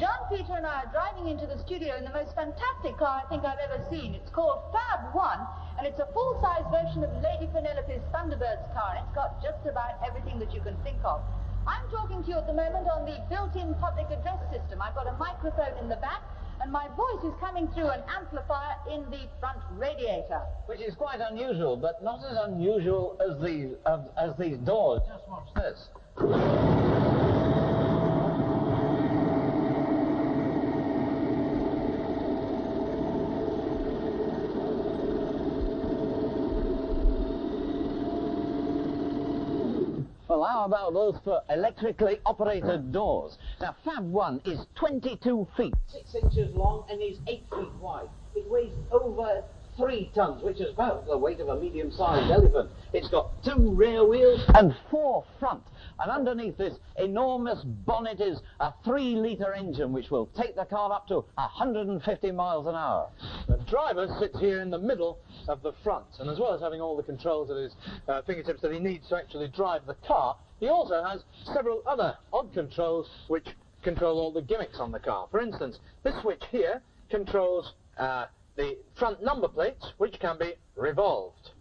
John, Peter and I are driving into the studio in the most fantastic car I think I've ever seen. It's called FAB1, and it's a full-size version of Lady Penelope's Thunderbird's car, and it's got just about everything that you can think of. I'm talking to you at the moment on the built-in public address system. I've got a microphone in the back, and my voice is coming through an amplifier in the front radiator. Which is quite unusual, but not as unusual as these doors. Just watch this. Well, how about those for electrically operated doors? Now, FAB1 is 22 feet, 6 inches long, and is 8 feet wide. It weighs over 3 tons, which is about the weight of a medium-sized elephant. It's got 2 rear wheels and 4 front. And underneath this enormous bonnet is a 3-litre engine, which will take the car up to 150 miles an hour. The driver sits here in the middle of the front, and as well as having all the controls at his fingertips that he needs to actually drive the car, he also has several other odd controls which control all the gimmicks on the car. For instance, this switch here controls the front number plates, which can be revolved.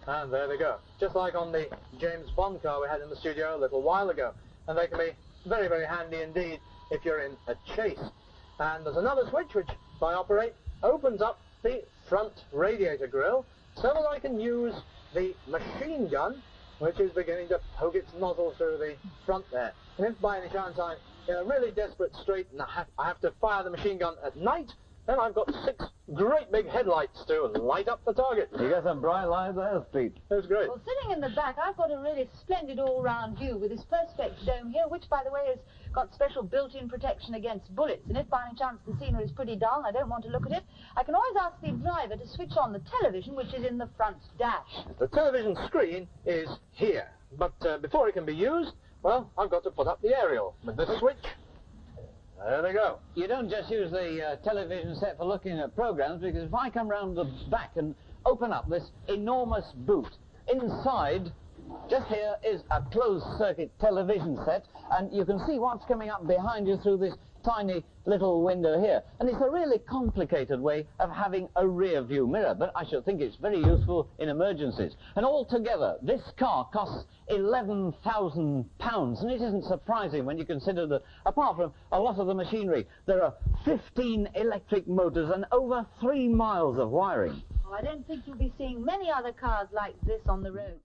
And there they go, just like on the James Bond car we had in the studio a little while ago. And they can be very, very handy indeed if you're in a chase. And there's another switch which, if I operate, opens up the front radiator grille so that I can use the machine gun, which is beginning to poke its nozzle through the front there. And if by any chance I'm in a really desperate strait and I have to fire the machine gun at night, then I've got 6 great big headlights to light up the target. You got some bright lights there, Pete. That's great. Well, sitting in the back, I've got a really splendid all-round view with this Perspex dome here, which, by the way, has got special built-in protection against bullets. And if by any chance the scenery is pretty dull and I don't want to look at it, I can always ask the driver to switch on the television, which is in the front dash. The television screen is here, but before it can be used, well, I've got to put up the aerial with this switch. There they go. You don't just use the television set for looking at programs, because if I come round the back and open up this enormous boot, inside, just here, is a closed-circuit television set, and you can see what's coming up behind you through this tiny little window here. And it's a really complicated way of having a rear view mirror, but I should think it's very useful in emergencies. And altogether, this car costs £11,000, and it isn't surprising when you consider that, apart from a lot of the machinery, there are 15 electric motors and over 3 miles of wiring. Well, I don't think you'll be seeing many other cars like this on the road.